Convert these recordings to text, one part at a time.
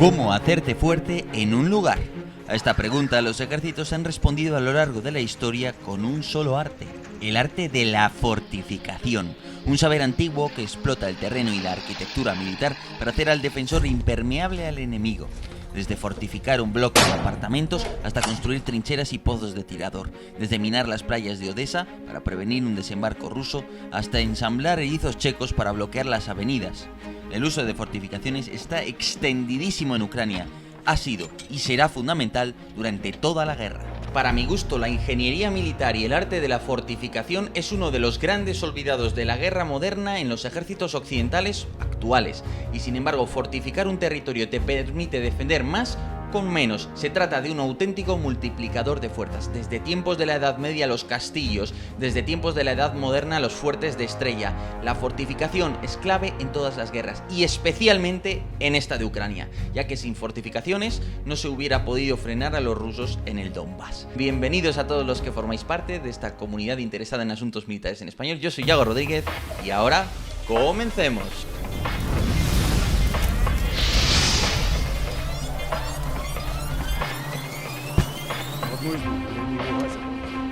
¿Cómo hacerte fuerte en un lugar? A esta pregunta los ejércitos han respondido a lo largo de la historia con un solo arte: el arte de la fortificación. Un saber antiguo que explota el terreno y la arquitectura militar para hacer al defensor impermeable al enemigo. Desde fortificar un bloque de apartamentos hasta construir trincheras y pozos de tirador. Desde minar las playas de Odessa para prevenir un desembarco ruso hasta ensamblar erizos checos para bloquear las avenidas. El uso de fortificaciones está extendidísimo en Ucrania. Ha sido y será fundamental durante toda la guerra. Para mi gusto, la ingeniería militar y el arte de la fortificación es uno de los grandes olvidados de la guerra moderna en los ejércitos occidentales actuales. Y sin embargo, fortificar un territorio te permite defender más con menos. Se trata de un auténtico multiplicador de fuerzas. Desde tiempos de la Edad Media los castillos, desde tiempos de la Edad Moderna los fuertes de estrella. La fortificación es clave en todas las guerras y especialmente en esta de Ucrania, ya que sin fortificaciones no se hubiera podido frenar a los rusos en el Donbass. Bienvenidos a todos los que formáis parte de esta comunidad interesada en asuntos militares en español. Yo soy Yago Rodríguez y ahora comencemos.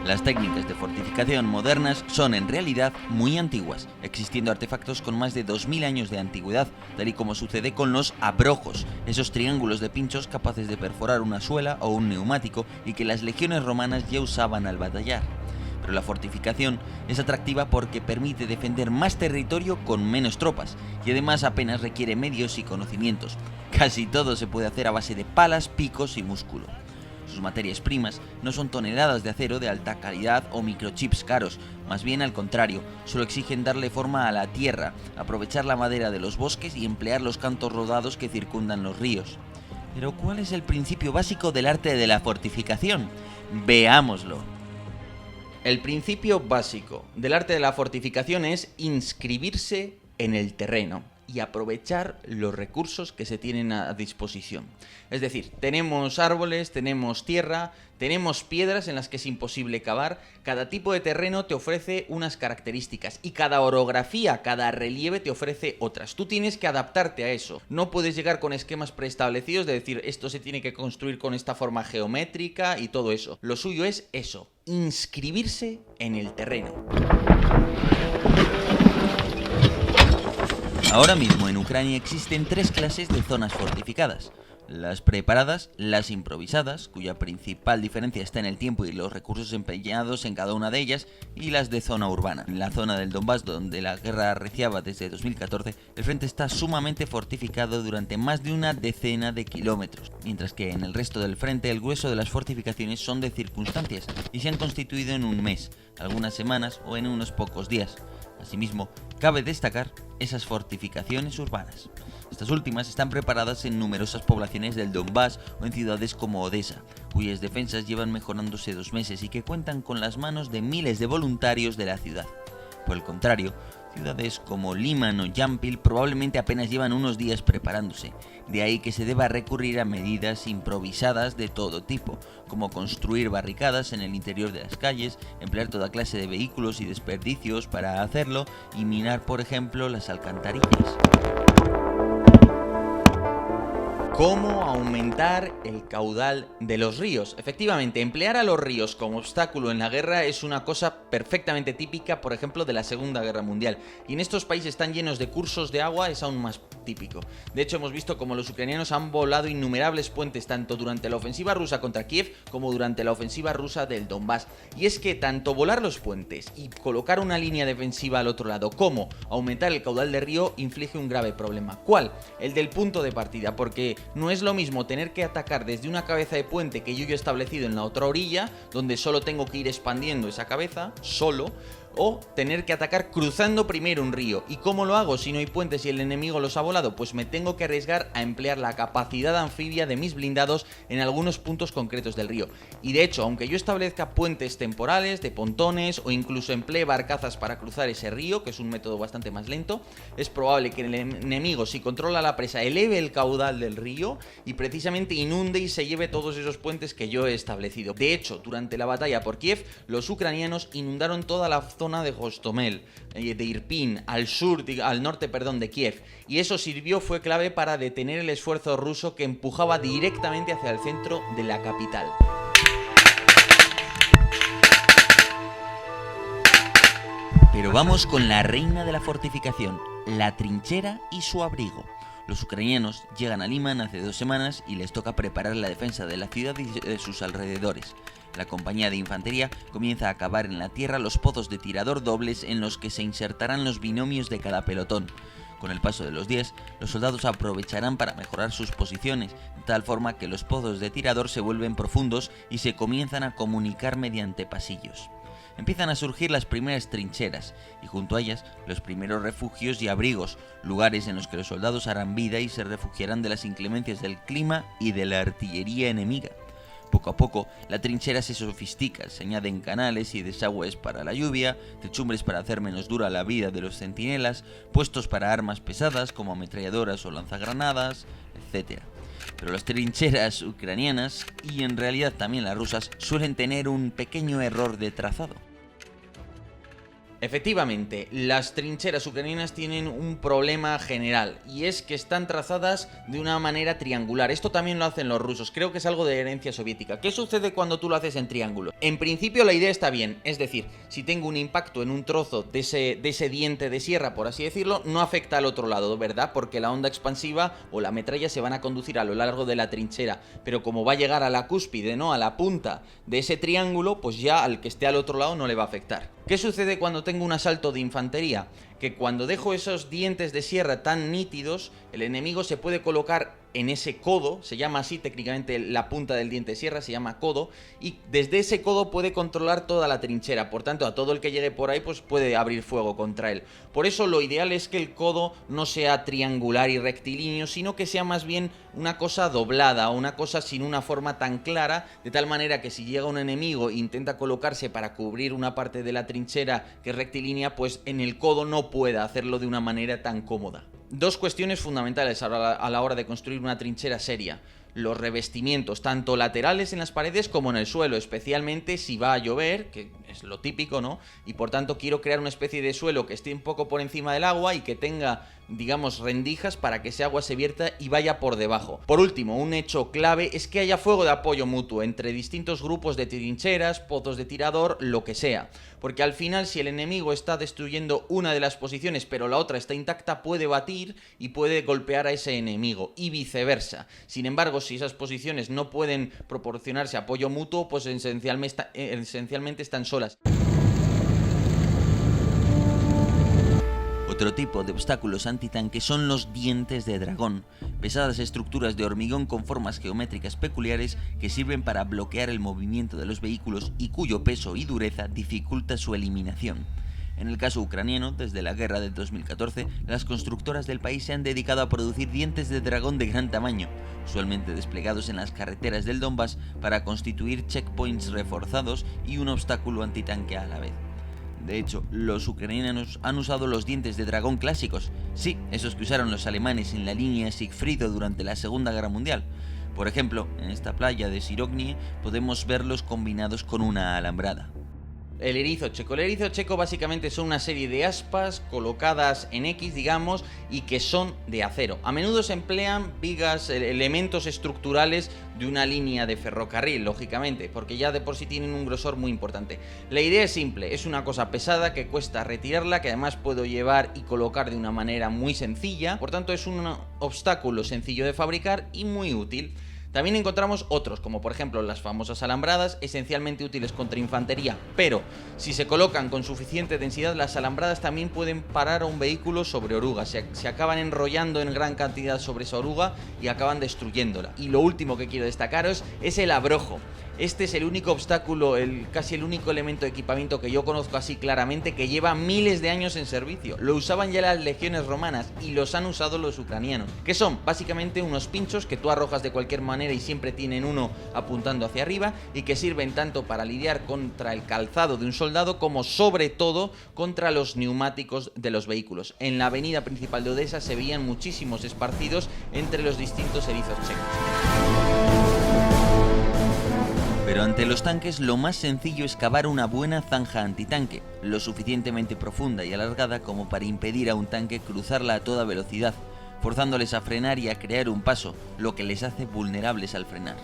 Las técnicas de fortificación modernas son en realidad muy antiguas, existiendo artefactos con más de 2000 años de antigüedad, tal y como sucede con los abrojos, esos triángulos de pinchos capaces de perforar una suela o un neumático y que las legiones romanas ya usaban al batallar. Pero la fortificación es atractiva porque permite defender más territorio con menos tropas y además apenas requiere medios y conocimientos. Casi todo se puede hacer a base de palas, picos y músculo. Sus materias primas no son toneladas de acero de alta calidad o microchips caros, más bien al contrario, solo exigen darle forma a la tierra, aprovechar la madera de los bosques y emplear los cantos rodados que circundan los ríos. Pero ¿cuál es el principio básico del arte de la fortificación? Veámoslo. El principio básico del arte de la fortificación es inscribirse en el terreno y aprovechar los recursos que se tienen a disposición. Es decir, tenemos árboles, tenemos tierra, tenemos piedras en las que es imposible cavar. Cada tipo de terreno te ofrece unas características y cada orografía, cada relieve te ofrece otras. Tú tienes que adaptarte a eso. No puedes llegar con esquemas preestablecidos de decir esto se tiene que construir con esta forma geométrica y todo eso. Lo suyo es eso, inscribirse en el terreno. Ahora mismo en Ucrania existen tres clases de zonas fortificadas: las preparadas, las improvisadas, cuya principal diferencia está en el tiempo y los recursos empeñados en cada una de ellas, y las de zona urbana. En la zona del Donbass, donde la guerra arreciaba desde 2014, el frente está sumamente fortificado durante más de una decena de kilómetros, mientras que en el resto del frente el grueso de las fortificaciones son de circunstancias y se han constituido en un mes, algunas semanas o en unos pocos días. Asimismo, cabe destacar esas fortificaciones urbanas. Estas últimas están preparadas en numerosas poblaciones del Donbass o en ciudades como Odessa, cuyas defensas llevan mejorándose 2 meses y que cuentan con las manos de miles de voluntarios de la ciudad. Por el contrario, ciudades como Liman o Yampil probablemente apenas llevan unos días preparándose, de ahí que se deba recurrir a medidas improvisadas de todo tipo, como construir barricadas en el interior de las calles, emplear toda clase de vehículos y desperdicios para hacerlo y minar, por ejemplo, las alcantarillas. ¿Cómo aumentar el caudal de los ríos? Efectivamente, emplear a los ríos como obstáculo en la guerra es una cosa perfectamente típica, por ejemplo, de la Segunda Guerra Mundial. Y en estos países tan llenos de cursos de agua es aún más típico. De hecho, hemos visto cómo los ucranianos han volado innumerables puentes tanto durante la ofensiva rusa contra Kiev como durante la ofensiva rusa del Donbass. Y es que tanto volar los puentes y colocar una línea defensiva al otro lado como aumentar el caudal de río inflige un grave problema. ¿Cuál? El del punto de partida, porque no es lo mismo tener que atacar desde una cabeza de puente que yo he establecido en la otra orilla, donde solo tengo que ir expandiendo esa cabeza, solo, o tener que atacar cruzando primero un río. ¿Y cómo lo hago si no hay puentes y el enemigo los ha volado? Pues me tengo que arriesgar a emplear la capacidad anfibia de mis blindados en algunos puntos concretos del río. Y de hecho, aunque yo establezca puentes temporales, de pontones o incluso emplee barcazas para cruzar ese río, que es un método bastante más lento, es probable que el enemigo, si controla la presa, eleve el caudal del río y precisamente inunde y se lleve todos esos puentes que yo he establecido. De hecho, durante la batalla por Kiev, los ucranianos inundaron toda la zona de Hostomel, de Irpin, al norte de Kiev, y eso fue clave para detener el esfuerzo ruso que empujaba directamente hacia el centro de la capital. Pero vamos con la reina de la fortificación, la trinchera y su abrigo. Los ucranianos llegan a Liman hace 2 semanas y les toca preparar la defensa de la ciudad y de sus alrededores. La compañía de infantería comienza a cavar en la tierra los pozos de tirador dobles en los que se insertarán los binomios de cada pelotón. Con el paso de los días, los soldados aprovecharán para mejorar sus posiciones, de tal forma que los pozos de tirador se vuelven profundos y se comienzan a comunicar mediante pasillos. Empiezan a surgir las primeras trincheras y junto a ellas los primeros refugios y abrigos, lugares en los que los soldados harán vida y se refugiarán de las inclemencias del clima y de la artillería enemiga. Poco a poco, la trinchera se sofistica, se añaden canales y desagües para la lluvia, techumbres para hacer menos dura la vida de los centinelas, puestos para armas pesadas como ametralladoras o lanzagranadas, etc. Pero las trincheras ucranianas, y en realidad también las rusas, suelen tener un pequeño error de trazado. Efectivamente, las trincheras ucranianas tienen un problema general, y es que están trazadas de una manera triangular. Esto también lo hacen los rusos, creo que es algo de herencia soviética. ¿Qué sucede cuando tú lo haces en triángulo? En principio la idea está bien, es decir, si tengo un impacto en un trozo de ese diente de sierra, por así decirlo, no afecta al otro lado, ¿verdad? Porque la onda expansiva o la metralla se van a conducir a lo largo de la trinchera, pero como va a llegar a la cúspide, ¿no?, a la punta de ese triángulo, pues ya al que esté al otro lado no le va a afectar. ¿Qué sucede cuando tengo un asalto de infantería? Que cuando dejo esos dientes de sierra tan nítidos, el enemigo se puede colocar en ese codo, se llama así técnicamente la punta del diente de sierra, se llama codo, y desde ese codo puede controlar toda la trinchera, por tanto a todo el que llegue por ahí pues puede abrir fuego contra él. Por eso lo ideal es que el codo no sea triangular y rectilíneo, sino que sea más bien una cosa doblada o una cosa sin una forma tan clara, de tal manera que si llega un enemigo e intenta colocarse para cubrir una parte de la trinchera que es rectilínea, pues en el codo no pueda hacerlo de una manera tan cómoda. 2 cuestiones fundamentales a la hora de construir una trinchera seria: los revestimientos, tanto laterales en las paredes como en el suelo, especialmente si va a llover, que es lo típico, ¿no? Y por tanto quiero crear una especie de suelo que esté un poco por encima del agua y que tenga, digamos, rendijas para que ese agua se vierta y vaya por debajo. Por último, un hecho clave es que haya fuego de apoyo mutuo entre distintos grupos de trincheras, pozos de tirador, lo que sea. Porque al final, si el enemigo está destruyendo una de las posiciones pero la otra está intacta, puede batir y puede golpear a ese enemigo, y viceversa. Sin embargo, si esas posiciones no pueden proporcionarse apoyo mutuo, pues esencialmente están solas. Otro tipo de obstáculos antitanque son los dientes de dragón, pesadas estructuras de hormigón con formas geométricas peculiares que sirven para bloquear el movimiento de los vehículos y cuyo peso y dureza dificulta su eliminación. En el caso ucraniano, desde la guerra del 2014, las constructoras del país se han dedicado a producir dientes de dragón de gran tamaño, usualmente desplegados en las carreteras del Donbass para constituir checkpoints reforzados y un obstáculo antitanque a la vez. De hecho, los ucranianos han usado los dientes de dragón clásicos, sí, esos que usaron los alemanes en la línea Siegfriedo durante la Segunda Guerra Mundial. Por ejemplo, en esta playa de Sirognie podemos verlos combinados con una alambrada. El erizo checo básicamente son una serie de aspas colocadas en X, digamos, y que son de acero. A menudo se emplean vigas, elementos estructurales de una línea de ferrocarril, lógicamente, porque ya de por sí tienen un grosor muy importante. La idea es simple, es una cosa pesada que cuesta retirarla, que además puedo llevar y colocar de una manera muy sencilla, por tanto es un obstáculo sencillo de fabricar y muy útil. También encontramos otros, como por ejemplo las famosas alambradas, esencialmente útiles contra infantería, pero si se colocan con suficiente densidad, las alambradas también pueden parar a un vehículo sobre oruga, se acaban enrollando en gran cantidad sobre esa oruga y acaban destruyéndola. Y lo último que quiero destacaros es el abrojo. Este es el único obstáculo, casi el único elemento de equipamiento que yo conozco así claramente que lleva miles de años en servicio. Lo usaban ya las legiones romanas y los han usado los ucranianos, que son básicamente unos pinchos que tú arrojas de cualquier manera y siempre tienen uno apuntando hacia arriba, y que sirven tanto para lidiar contra el calzado de un soldado como sobre todo contra los neumáticos de los vehículos. En la avenida principal de Odessa se veían muchísimos esparcidos entre los distintos erizos checos. Pero ante los tanques lo más sencillo es cavar una buena zanja antitanque, lo suficientemente profunda y alargada como para impedir a un tanque cruzarla a toda velocidad, forzándoles a frenar y a crear un paso, lo que les hace vulnerables al frenar.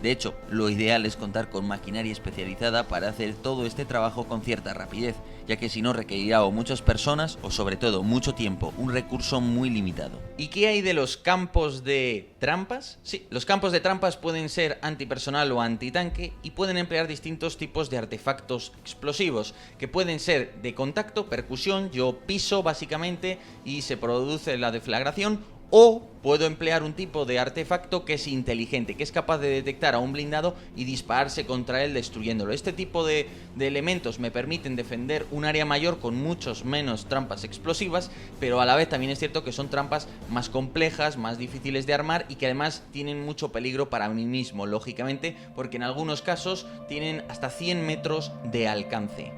De hecho, lo ideal es contar con maquinaria especializada para hacer todo este trabajo con cierta rapidez, ya que si no requerirá o muchas personas o sobre todo mucho tiempo, un recurso muy limitado. ¿Y qué hay de los campos de trampas? Sí, los campos de trampas pueden ser antipersonal o antitanque y pueden emplear distintos tipos de artefactos explosivos, que pueden ser de contacto, percusión, yo piso básicamente y se produce la deflagración. O puedo emplear un tipo de artefacto que es inteligente, que es capaz de detectar a un blindado y dispararse contra él destruyéndolo. Este tipo de elementos me permiten defender un área mayor con muchos menos trampas explosivas, pero a la vez también es cierto que son trampas más complejas, más difíciles de armar y que además tienen mucho peligro para mí mismo, lógicamente, porque en algunos casos tienen hasta 100 metros de alcance.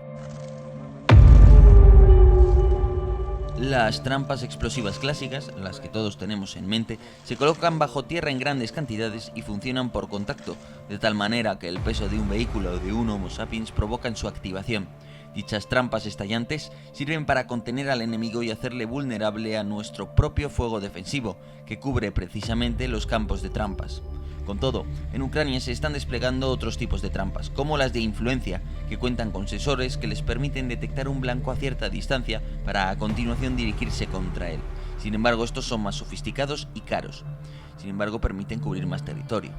Las trampas explosivas clásicas, las que todos tenemos en mente, se colocan bajo tierra en grandes cantidades y funcionan por contacto, de tal manera que el peso de un vehículo o de un Homo sapiens provocan su activación. Dichas trampas estallantes sirven para contener al enemigo y hacerle vulnerable a nuestro propio fuego defensivo, que cubre precisamente los campos de trampas. Con todo, en Ucrania se están desplegando otros tipos de trampas, como las de influencia, que cuentan con sensores que les permiten detectar un blanco a cierta distancia para a continuación dirigirse contra él. Sin embargo, estos son más sofisticados y caros. Sin embargo, permiten cubrir más territorio.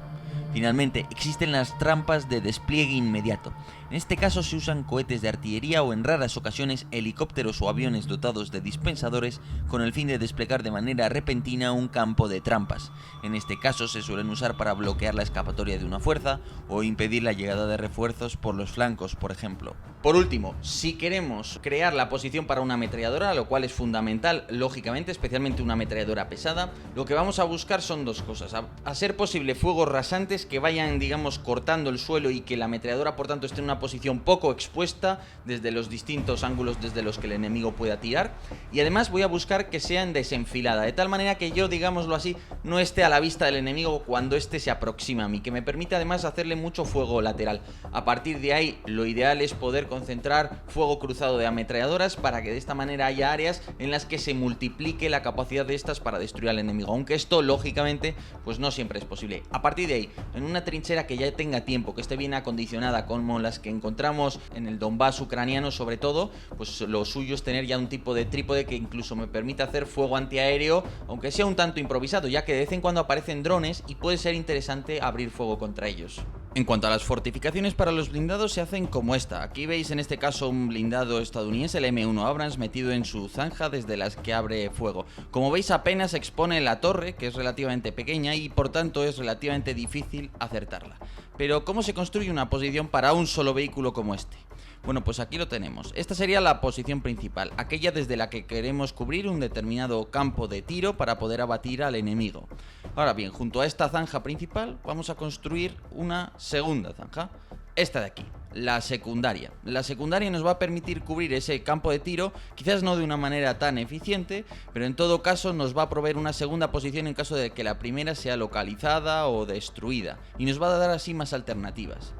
Finalmente, existen las trampas de despliegue inmediato. En este caso se usan cohetes de artillería o en raras ocasiones helicópteros o aviones dotados de dispensadores con el fin de desplegar de manera repentina un campo de trampas. En este caso se suelen usar para bloquear la escapatoria de una fuerza o impedir la llegada de refuerzos por los flancos, por ejemplo. Por último, si queremos crear la posición para una ametralladora, lo cual es fundamental, lógicamente, especialmente una ametralladora pesada, lo que vamos a buscar son dos cosas. A ser posible fuegos rasantes que vayan, digamos, cortando el suelo y que la ametralladora, por tanto, esté en una posición poco expuesta desde los distintos ángulos desde los que el enemigo pueda tirar. Y además voy a buscar que sean desenfilada, de tal manera que yo, digámoslo así, no esté a la vista del enemigo cuando éste se aproxima a mí, que me permite además hacerle mucho fuego lateral. A partir de ahí, lo ideal es poder concentrar fuego cruzado de ametralladoras para que de esta manera haya áreas en las que se multiplique la capacidad de estas para destruir al enemigo, aunque esto, lógicamente, pues no siempre es posible. A partir de ahí, en una trinchera que ya tenga tiempo, que esté bien acondicionada, como las que encontramos en el Donbass ucraniano sobre todo, pues lo suyo es tener ya un tipo de trípode que incluso me permita hacer fuego antiaéreo, aunque sea un tanto improvisado, ya que de vez en cuando aparecen drones y puede ser interesante abrir fuego contra ellos. En cuanto a las fortificaciones para los blindados, se hacen como esta. Aquí veis en este caso un blindado estadounidense, el M1 Abrams, metido en su zanja desde las que abre fuego. Como veis, apenas expone la torre, que es relativamente pequeña y por tanto es relativamente difícil acertarla. Pero ¿cómo se construye una posición para un solo vehículo como este? Bueno, pues aquí lo tenemos. Esta sería la posición principal, aquella desde la que queremos cubrir un determinado campo de tiro para poder abatir al enemigo. Ahora bien, junto a esta zanja principal vamos a construir una segunda zanja, esta de aquí, la secundaria. La secundaria nos va a permitir cubrir ese campo de tiro, quizás no de una manera tan eficiente, pero en todo caso nos va a proveer una segunda posición en caso de que la primera sea localizada o destruida, y nos va a dar así más alternativas.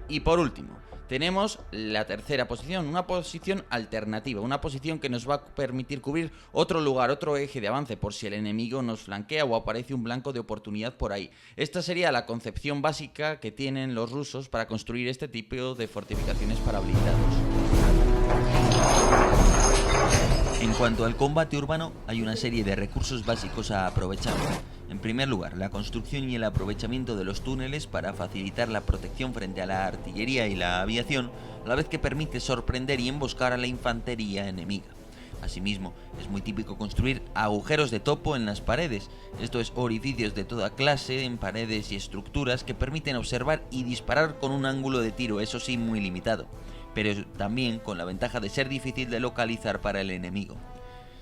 Y por último, tenemos la tercera posición, una posición alternativa, una posición que nos va a permitir cubrir otro lugar, otro eje de avance por si el enemigo nos flanquea o aparece un blanco de oportunidad por ahí. Esta sería la concepción básica que tienen los rusos para construir este tipo de fortificaciones para blindados. En cuanto al combate urbano, hay una serie de recursos básicos a aprovechar. En primer lugar, la construcción y el aprovechamiento de los túneles para facilitar la protección frente a la artillería y la aviación, a la vez que permite sorprender y emboscar a la infantería enemiga. Asimismo, es muy típico construir agujeros de topo en las paredes, esto es, orificios de toda clase en paredes y estructuras que permiten observar y disparar con un ángulo de tiro, eso sí, muy limitado, pero también con la ventaja de ser difícil de localizar para el enemigo.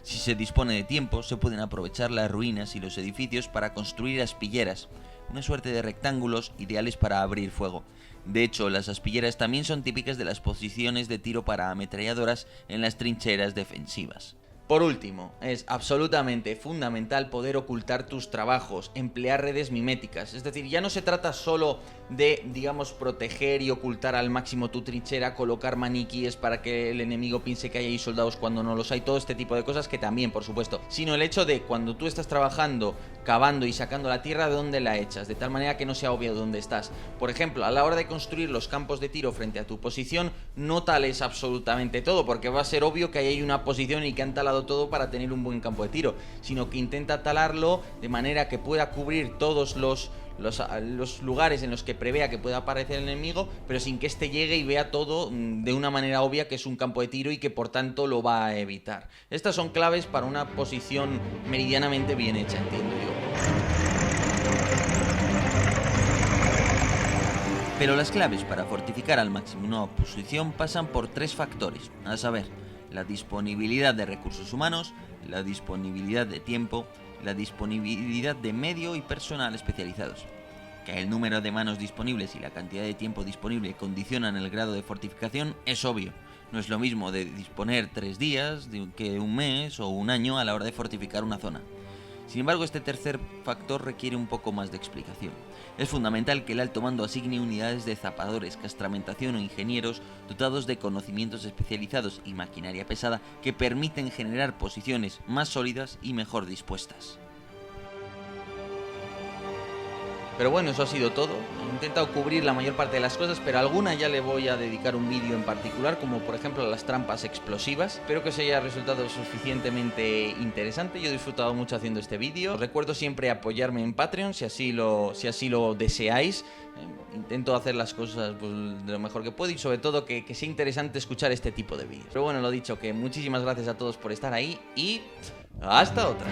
Si se dispone de tiempo, se pueden aprovechar las ruinas y los edificios para construir aspilleras, una suerte de rectángulos ideales para abrir fuego. De hecho, las aspilleras también son típicas de las posiciones de tiro para ametralladoras en las trincheras defensivas. Por último, es absolutamente fundamental poder ocultar tus trabajos, emplear redes miméticas. Es decir, ya no se trata solo de, digamos, proteger y ocultar al máximo tu trinchera, colocar maniquíes para que el enemigo piense que hay ahí soldados cuando no los hay, todo este tipo de cosas que también, por supuesto, sino el hecho de cuando tú estás trabajando, cavando y sacando la tierra, de dónde la echas, de tal manera que no sea obvio dónde estás. Por ejemplo, a la hora de construir los campos de tiro frente a tu posición, no tales absolutamente todo, porque va a ser obvio que ahí hay una posición y que han talado todo para tener un buen campo de tiro, sino que intenta talarlo de manera que pueda cubrir todos los lugares en los que prevea que pueda aparecer el enemigo, pero sin que éste llegue y vea todo de una manera obvia que es un campo de tiro y que por tanto lo va a evitar. Estas son claves para una posición meridianamente bien hecha, entiendo yo. Pero las claves para fortificar al máximo una posición pasan por tres factores, a saber, la disponibilidad de recursos humanos, la disponibilidad de tiempo, la disponibilidad de medio y personal especializados. Que el número de manos disponibles y la cantidad de tiempo disponible condicionan el grado de fortificación es obvio. No es lo mismo de disponer 3 días que un mes o un año a la hora de fortificar una zona. Sin embargo, este tercer factor requiere un poco más de explicación. Es fundamental que el alto mando asigne unidades de zapadores, castramentación o ingenieros dotados de conocimientos especializados y maquinaria pesada que permiten generar posiciones más sólidas y mejor dispuestas. Pero bueno, eso ha sido todo. He intentado cubrir la mayor parte de las cosas, pero a alguna ya le voy a dedicar un vídeo en particular, como por ejemplo las trampas explosivas. Espero que os haya resultado suficientemente interesante. Yo he disfrutado mucho haciendo este vídeo. Os recuerdo siempre apoyarme en Patreon si así lo deseáis. Intento hacer las cosas pues, de lo mejor que puedo y sobre todo que sea interesante escuchar este tipo de vídeos. Pero bueno, lo dicho, que muchísimas gracias a todos por estar ahí y hasta otra.